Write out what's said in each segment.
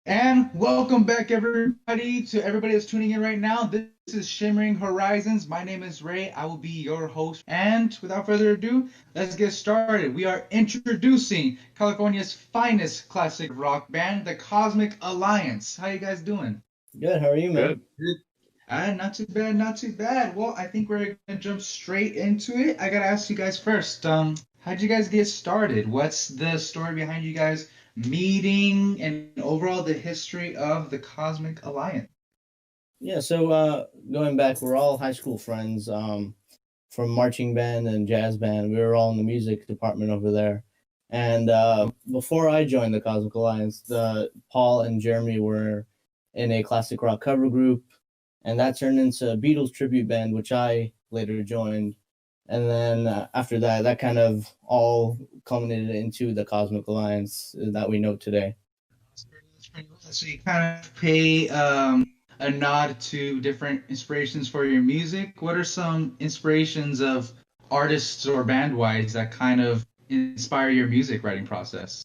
And welcome back, everybody, to everybody that's tuning in right now. This is Shimmering Horizons. My name is Ray. I will be your host. And without further ado, let's get started. We are introducing California's finest classic rock band, the Cosmic Alliance. How you guys doing? Good. How are you, man? Good. Good. Not too bad, not too bad. Well, I think we're gonna jump straight into it. I gotta ask you guys first. How'd you guys get started? What's the story behind you guys meeting and overall the history of the Cosmic Alliance? Yeah. So going back, we're all high school friends. From marching band and jazz band, we were all in the music department over there. And before I joined the Cosmic Alliance, the Paul and Jeremy were in a classic rock cover group, and that turned into a Beatles tribute band, which I later joined. And then after that, that kind of all culminated into the Cosmic Alliance that we know today. That's pretty well. So you kind of pay a nod to different inspirations for your music. What are some inspirations of artists or band wise that kind of inspire your music writing process?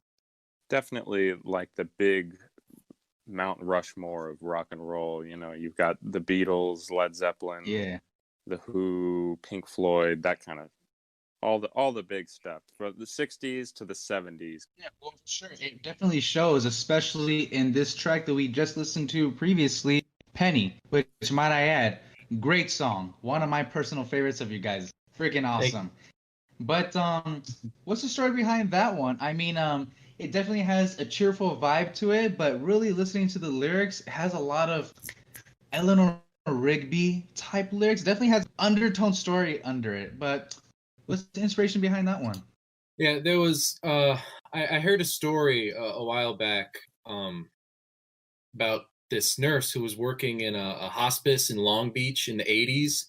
Definitely like the big Mount Rushmore of rock and roll. You've got the Beatles, Led Zeppelin, Yeah. the Who, Pink Floyd, that kind of all the big stuff from the 60s to the 70s. Yeah, well, for sure. It definitely shows, especially in this track that we just listened to previously, Penny, which might I add, great song. One of my personal favorites of you guys. Freaking Thank awesome. But what's the story behind that one? I mean, it definitely has a cheerful vibe to it, but really listening to the lyrics, it has a lot of Eleanor Rigby type lyrics. Definitely has undertone story under it. But what's the inspiration behind that one? Yeah, there was. I heard a story a while back about this nurse who was working in a hospice in Long Beach in the 80s,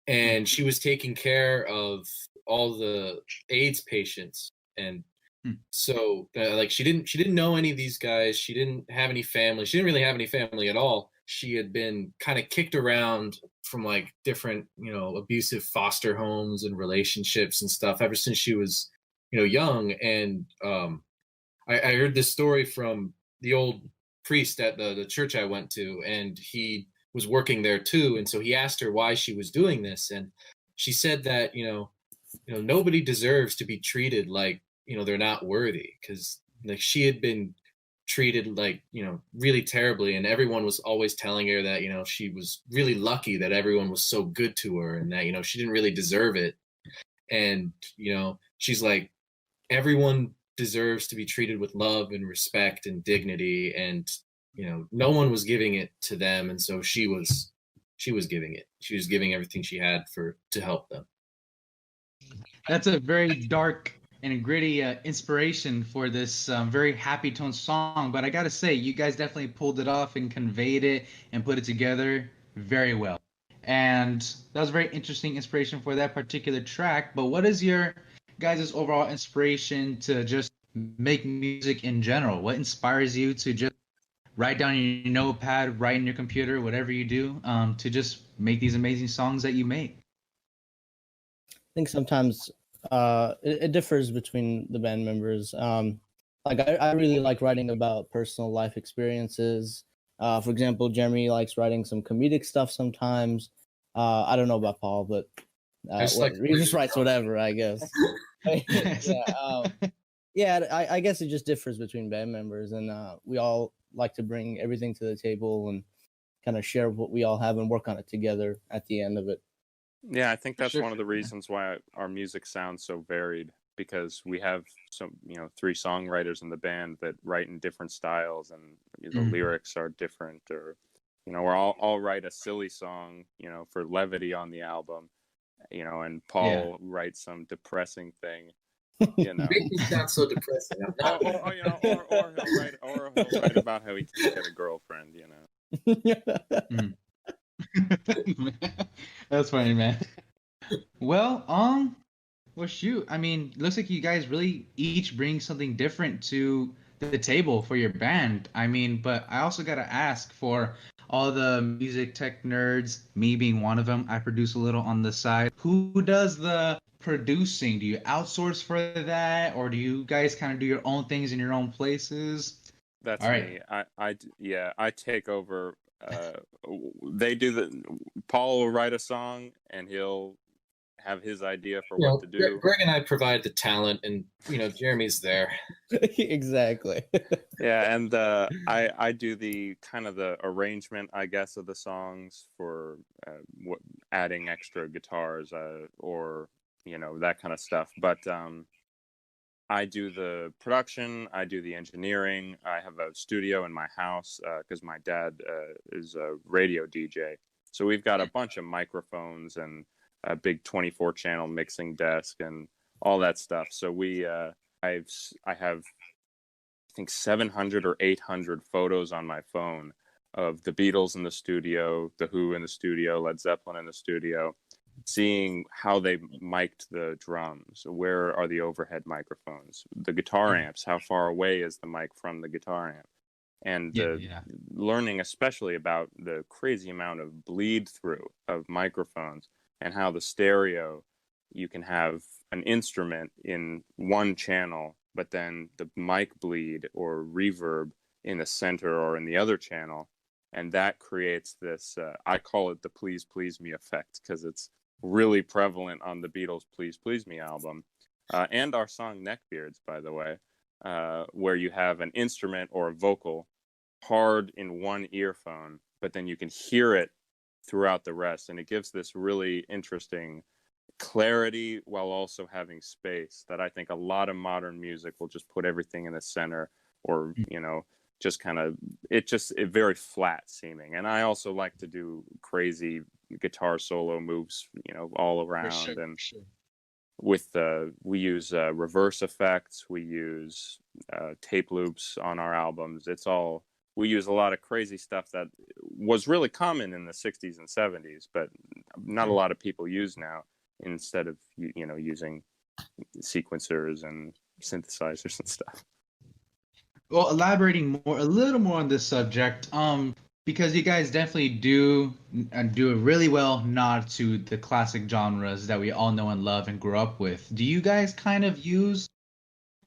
and she was taking care of all the AIDS patients. And Hmm. so, like, she didn't know any of these guys. She didn't have any family. She didn't really have any family at all. She had been kind of kicked around from like different, abusive foster homes and relationships and stuff ever since she was young. And I heard this story from the old priest at the church I went to, and he was working there too. And so he asked her why she was doing this, and she said that nobody deserves to be treated like they're not worthy, because like she had been treated like really terribly, and everyone was always telling her that she was really lucky that everyone was so good to her, and that she didn't really deserve it. And she's like, everyone deserves to be treated with love and respect and dignity, and no one was giving it to them, and so she was giving it. She was giving everything she had for to help them. That's a very dark and gritty inspiration for this very happy tone song. But I gotta say, you guys definitely pulled it off and conveyed it and put it together very well. And that was a very interesting inspiration for that particular track. But what is your guys' overall inspiration to just make music in general? What inspires you to just write down your notepad, write in your computer, whatever you do, to just make these amazing songs that you make? think sometimes it differs between the band members. Like I really like writing about personal life experiences. For example, Jeremy likes writing some comedic stuff sometimes. I don't know about Paul, but I just like he just writes whatever, I guess. yeah, yeah. I guess it just differs between band members, and we all like to bring everything to the table and kind of share what we all have and work on it together at the end of it. Yeah, I think For that's sure. one of the reasons why our music sounds so varied, because we have three songwriters in the band that write in different styles, and the Mhm. lyrics are different, or we're all write a silly song, for levity on the album, and Yeah. Paul writes some depressing thing, You make me sound so depressing. I'm not. or he'll write about how he can't get a girlfriend. Mhm. That's funny, man. Well, well, shoot. I mean, looks like you guys really each bring something different to the table for your band. I mean, but I also gotta ask for all the music tech nerds, me being one of them. I produce a little on the side. Who does the producing? Do you outsource for that, or do you guys kind of do your own things in your own places? That's All right. me. Yeah, I take over. They do Paul will write a song and he'll have his idea for You what know, to do. Greg and I provide the talent, and Jeremy's there. Exactly. Yeah, and I do the kind of the arrangement, I guess, of the songs for adding extra guitars or that kind of stuff. But I do the production, I do the engineering. I have a studio in my house because my dad is a radio DJ. So we've got a bunch of microphones and a big 24 channel mixing desk and all that stuff. So I have I think 700 or 800 photos on my phone of the Beatles in the studio, the Who in the studio, Led Zeppelin in the studio, seeing how they mic'd the drums. Where are the overhead microphones? The guitar amps, how far away is the mic from the guitar amp? And Yeah. learning especially about the crazy amount of bleed through of microphones and how the stereo, you can have an instrument in one channel, but then the mic bleed or reverb in the center or in the other channel. And that creates this, I call it the Please Please Me effect, because it's really prevalent on the Beatles' Please Please Me album. And our song Neckbeards, by the way, where you have an instrument or a vocal hard in one earphone, but then you can hear it throughout the rest. And it gives this really interesting clarity while also having space that I think a lot of modern music will just put everything in the center or, just kind of, it very flat seeming. And I also like to do crazy guitar solo moves, all around. And For sure. with we use reverse effects, we use tape loops on our albums. We use a lot of crazy stuff that was really common in the 60s and 70s, but not a lot of people use now, instead of using sequencers and synthesizers and stuff. Well, elaborating a little more on this subject, because you guys definitely do a really well nod to the classic genres that we all know and love and grew up with. Do you guys kind of use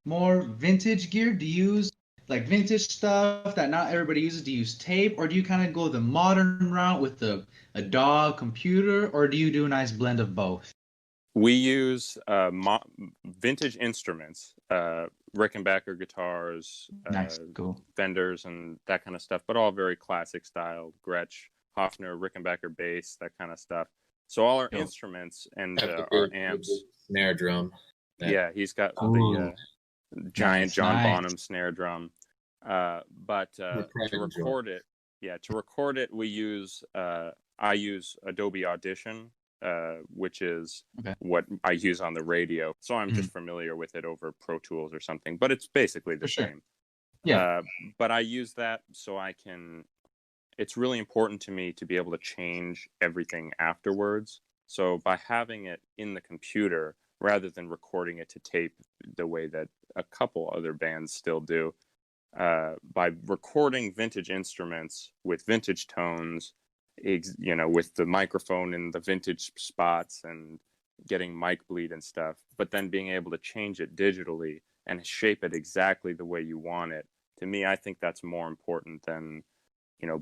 more vintage gear? Do you use like vintage stuff that not everybody uses? Do you use tape, or do you kind of go the modern route with a DAW computer, or do you do a nice blend of both? We use vintage instruments, Rickenbacker guitars, Nice, cool. Fenders, and that kind of stuff, but all very classic style. Gretsch, Hofner, Rickenbacker bass, that kind of stuff. So all our instruments and our amps. Snare drum. Yeah, he's got the giant John Nice. Bonham snare drum. But to record it, we use I use Adobe Audition, which is what I use on the radio. So I'm just familiar with it over Pro Tools or something, but it's basically the same. Yeah. But I use that so it's really important to me to be able to change everything afterwards. So by having it in the computer, rather than recording it to tape the way that a couple other bands still do, by recording vintage instruments with vintage tones, with the microphone in the vintage spots and getting mic bleed and stuff, but then being able to change it digitally and shape it exactly the way you want it. To me, I think that's more important than,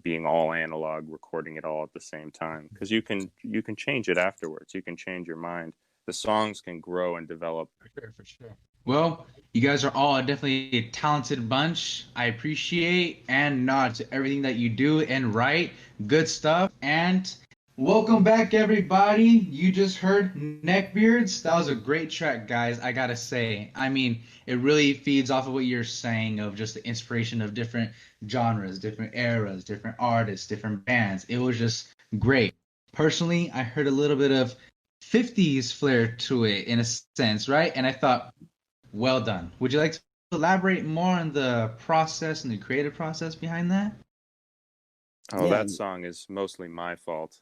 being all analog, recording it all at the same time, because you can change it afterwards. You can change your mind. The songs can grow and develop. For sure. Well, you guys are all definitely a talented bunch. I appreciate and nod to everything that you do and write. Good stuff. And welcome back, everybody. You just heard Neckbeards. That was a great track, guys. I gotta say. I mean, it really feeds off of what you're saying of just the inspiration of different genres, different eras, different artists, different bands. It was just great. Personally, I heard a little bit of 50s flair to it in a sense, right? And I thought, well done. Would you like to elaborate more on the process and the creative process behind that? Oh, that song is mostly my fault.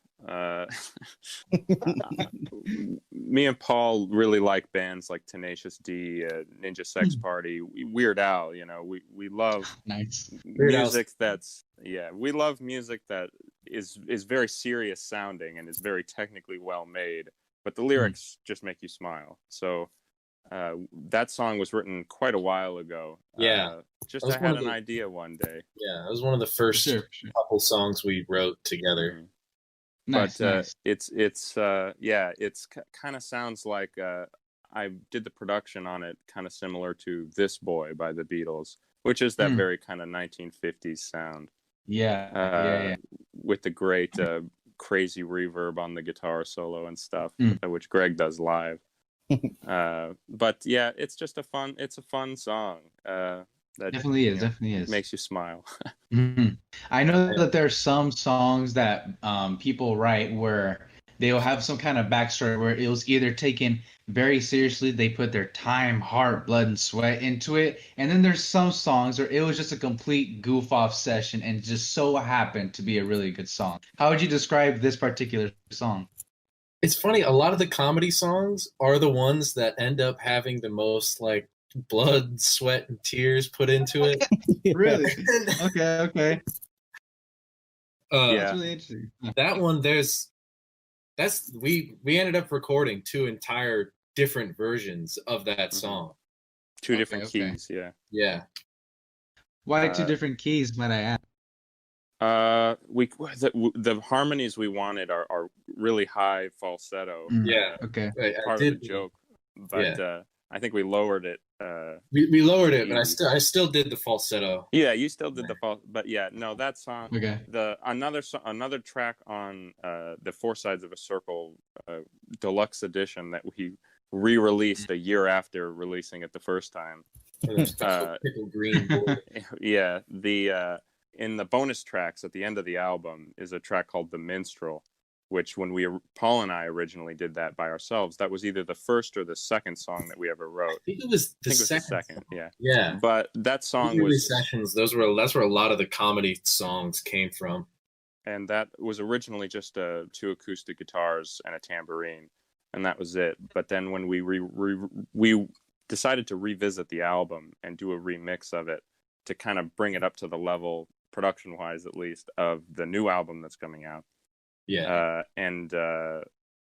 Me and Paul really like bands like Tenacious D, Ninja Sex Party, Weird Al. We love music we love music that is very serious sounding and is very technically well made, but the lyrics just make you smile. So That song was written quite a while ago. Yeah. Just I had an idea one day. Yeah, it was one of the first couple songs we wrote together. Mm-hmm. Nice, But nice. it's kind of sounds like I did the production on it kind of similar to This Boy by the Beatles, which is that very kind of 1950s sound. Yeah. With the great crazy reverb on the guitar solo and stuff, which Greg does live. But yeah, it's just a fun song. That definitely is. Makes you smile. I know that there's some songs that people write where they'll have some kind of backstory where it was either taken very seriously, they put their time, heart, blood, and sweat into it, and then there's some songs where it was just a complete goof off session and just so happened to be a really good song. How would you describe this particular song? It's funny, a lot of the comedy songs are the ones that end up having the most like blood, sweat, and tears put into it. Really? Okay. Yeah. That's really interesting. That one, we ended up recording 2 entire different versions of that song. 2 different keys, yeah. Why 2 different keys, might I ask? The harmonies we wanted are really high falsetto. Yeah. Okay. Right. Part of the joke, but I think we lowered it. We lowered it, but I still did the falsetto. Yeah, you still did the falsetto, but yeah, no, that song. Okay. Another track on the Four Sides of a Circle deluxe edition that we re-released a year after releasing it the first time. Pickle green board. Yeah, in the bonus tracks at the end of the album is a track called The Minstrel, which when Paul and I originally did that by ourselves, that was either the first or the second song that we ever wrote. I think it was the second. Yeah. But that song was sessions. That's where a lot of the comedy songs came from. And that was originally just 2 acoustic guitars and a tambourine, and that was it. But then when we decided to revisit the album and do a remix of it to kind of bring it up to the level, production-wise at least, of the new album that's coming out. Yeah. And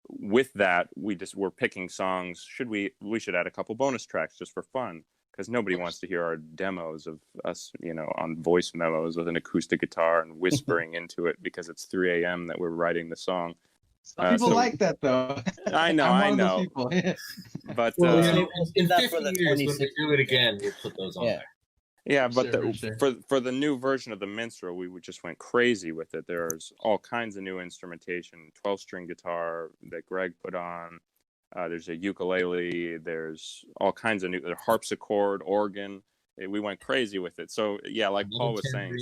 with that, we're picking songs. We should add a couple bonus tracks just for fun, because nobody wants to hear our demos of us, on voice memos with an acoustic guitar and whispering into it because it's 3 a.m. that we're writing the song. Some people like that, though. I know. I'm one of those people. But in 50 years, when we do it again, we'll put those on there. Yeah, but for the new version of the Minstrel, we just went crazy with it. There's all kinds of new instrumentation, 12-string guitar that Greg put on. There's a ukulele. There's all kinds of new harpsichord, organ. We went crazy with it. So yeah, like Paul was saying,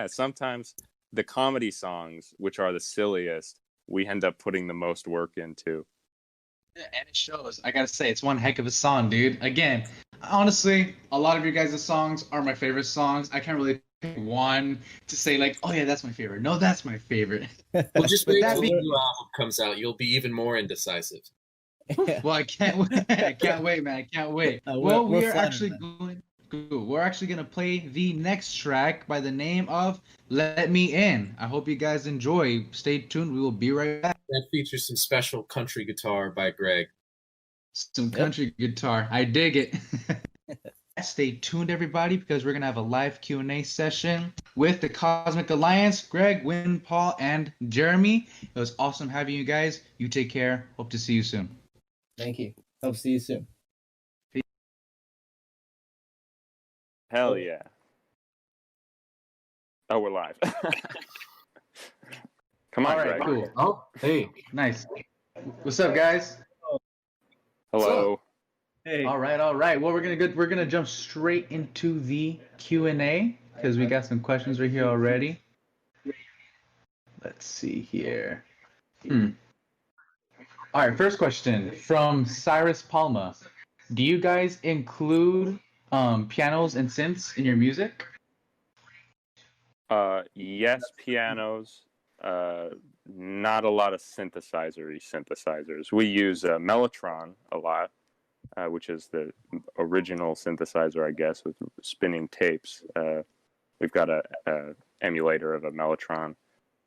sometimes the comedy songs, which are the silliest, we end up putting the most work into. And it shows. I gotta say, it's one heck of a song, dude. Again, honestly, a lot of your guys' songs are my favorite songs. I can't really pick one to say like, oh yeah, that's my favorite. No, that's my favorite. Well, just wait till the new album comes out. You'll be even more indecisive. Well, I can't wait. I can't wait, man. I can't wait. Well, we're actually gonna play the next track by the name of "Let Me In." I hope you guys enjoy. Stay tuned. We will be right back. That features some special country guitar by Greg. Some country guitar. I dig it. Stay tuned, everybody, because we're gonna have a live Q&A session with the Cosmic Alliance, Greg, Wynn, Paul, and Jeremy. It was awesome having you guys. You take care. Hope to see you soon. Thank you. Hope to see you soon. Hell yeah. Oh, we're live. Come on, all right, Greg. cool. Oh, hey. Nice. What's up, guys? Hello. Hey. All right. Well, we're gonna jump straight into the Q&A because we got some questions right here already. Let's see here. All right, first question from Cyrus Palma. Do you guys include pianos and synths in your music? Yes, pianos. Not a lot of synthesizers. We use Mellotron a lot, which is the original synthesizer, I guess, with spinning tapes. We've got a emulator of a Mellotron.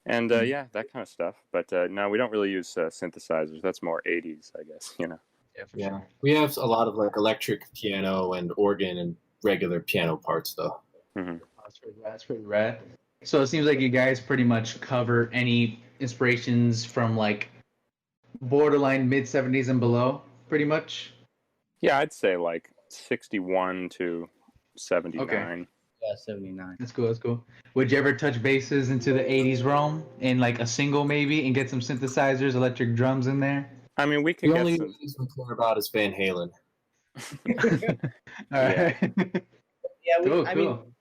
And that kind of stuff. But no, we don't really use synthesizers. That's more 80s, I guess, Yeah, for Yeah, sure. we have a lot of like electric piano and organ and regular piano parts though. Hmm. That's pretty rad. So it seems like you guys pretty much cover any inspirations from like borderline mid 70s and below, pretty much. Yeah, I'd say like 61 to Okay, 79. Yeah, 79. that's cool. That's cool. Would you ever touch bases into the 80s realm in like a single maybe and get some synthesizers, electric drums in there? I mean, we The could get only some. things we care about is Van Halen. All Yeah. right. Yeah, Cool, I mean, cool.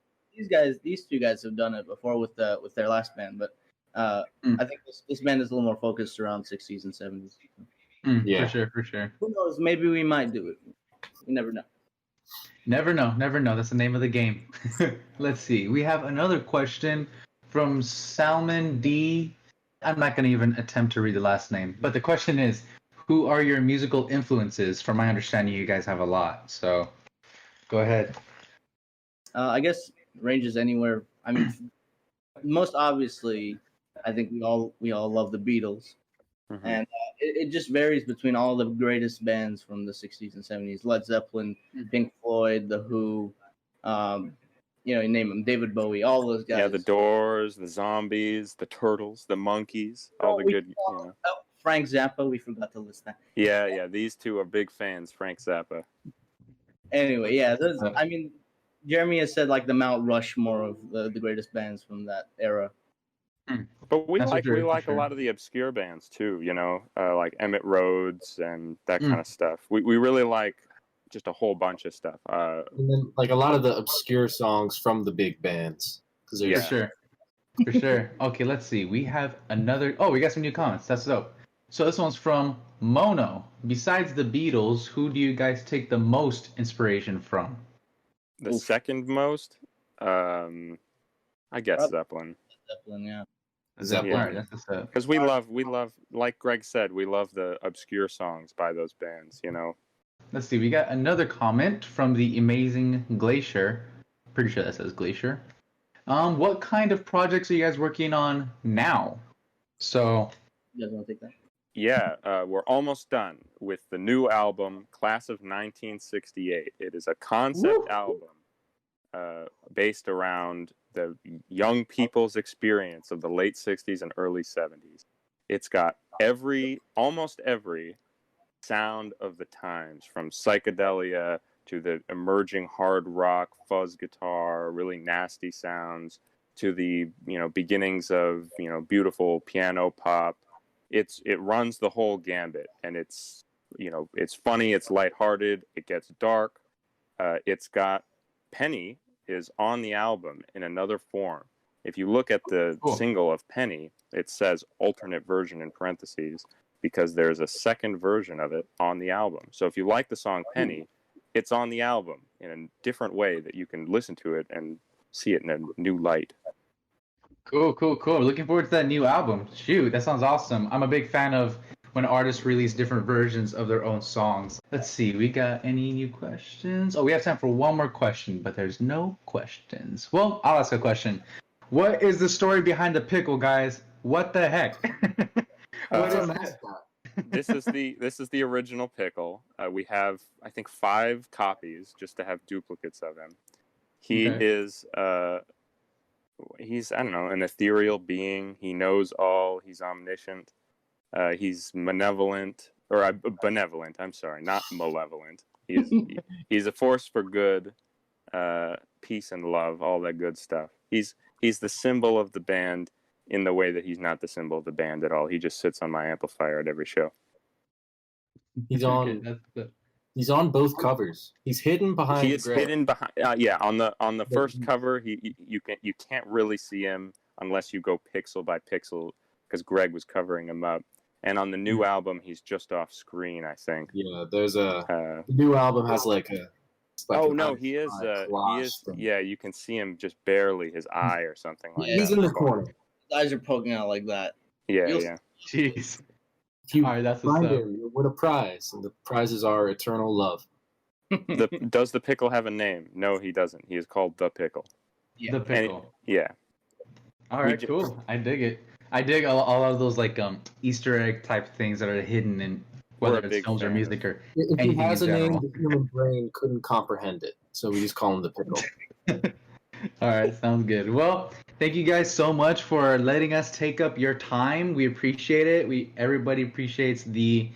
these two guys have done it before with their last band, but Mm. I think this band is a little more focused around 60s and 70s. For Yeah. sure, for sure. Who knows? Maybe we might do it. You never know. Never know, never know. That's the name of the game. Let's see. We have another question from Salmon D. I'm not going to even attempt to read the last name, but the question is, who are your musical influences? From my understanding, you guys have a lot. So go ahead. I guess ranges anywhere. I mean, most obviously, I think we all love the Beatles, Mhm. and it just varies between all the greatest bands from the 60s and 70s: Led Zeppelin, Pink Floyd, The Who, you name them, David Bowie, all those guys. Yeah, the Doors, the Zombies, the Turtles, the Monkeys, all the good, you know. Frank Zappa, we forgot to list that. Yeah, these two are big fans, Frank Zappa. Anyway, yeah, I mean, Jeremy has said like the Mount Rushmore of the greatest bands from that era. But we That's for like sure, we for like a sure. lot of the obscure bands too, you know, like Emmett Rhodes and that kind of stuff. We really like just a whole bunch of stuff. And then like a lot of the obscure songs from the big bands. Because For Yeah. sure. For sure. Okay, let's see. We have another. Oh, we got some new comments. That's dope. So this one's from Mono. Besides the Beatles, who do you guys take the most inspiration from? The Oof. second most, I guess Probably Zeppelin. Zeppelin, yeah. Zeppelin. All right, that's what's up. Because we love, like Greg said, we love the obscure songs by those bands, you know. Let's see. We got another comment from the amazing Glacier. Pretty sure that says Glacier. What kind of projects are you guys working on now? So, You guys want to take that? Yeah, we're almost done with the new album, Class of 1968. It is a concept album based around the young people's experience of the late 60s and early 70s. It's got almost every sound of the times, from psychedelia to the emerging hard rock, fuzz guitar, really nasty sounds, to the beginnings of beautiful piano pop. It runs the whole gambit, and it's funny, it's lighthearted, it gets dark. It's got Penny is on the album in another form. If you look at the single of Penny, it says alternate version in parentheses because there's a second version of it on the album. So if you like the song Penny, it's on the album in a different way that you can listen to it and see it in a new light. Cool. Looking forward to that new album. Shoot, that sounds awesome. I'm a big fan of when artists release different versions of their own songs. Let's see, we got any new questions? Oh, we have time for one more question, but there's no questions. Well, I'll ask a question. What is the story behind the pickle, guys? What the heck? What is that? This is the original pickle. We have, I think, 5 copies just to have duplicates of him. He is he's, I don't know, an ethereal being. He knows all. He's omniscient. He's benevolent. I'm sorry, not malevolent. He's a force for good, peace and love, all that good stuff. He's the symbol of the band in the way that he's not the symbol of the band at all. He just sits on my amplifier at every show. He's on. He's on both covers. He's hidden behind. He is hidden behind. On the first cover, you can't really see him unless you go pixel by pixel because Greg was covering him up. And on the new album, he's just off screen, I think. Yeah, there's the new album has like a. He is. Yeah, you can see him just barely, his eye or something like that. He's in the corner. His eyes are poking out like that. Yeah. Jeez. If all right, that's find him, you'll win a prize, and the prizes are eternal love. Does the pickle have a name? No, he doesn't. He is called the pickle. Yeah. The pickle. Yeah. All right, cool. I dig it. I dig all of those like Easter egg type things that are hidden in whether We're a it's big films or fan music or If he anything in has a name, general. the human brain couldn't comprehend it, so we just call him the pickle. All right, sounds good. Well, thank you guys so much for letting us take up your time. We appreciate it. Everybody appreciates the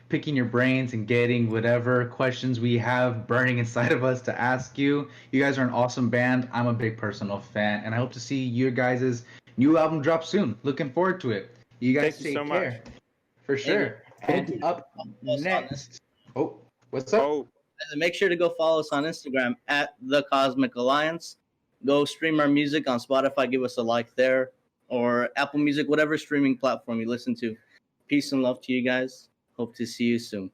picking your brains and getting whatever questions we have burning inside of us to ask you. You guys are an awesome band. I'm a big personal fan, and I hope to see you guys' new album drop soon. Looking forward to it. You guys Thank you take so care. much. For sure. Thank And you. up Follow us on next. Oh, what's up? Oh, Make sure to go follow us on Instagram at The Cosmic Alliance. Go stream our music on Spotify. Give us a like there, or Apple Music, whatever streaming platform you listen to. Peace and love to you guys. Hope to see you soon.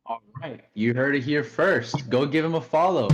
All right. You heard it here first. Go give him a follow.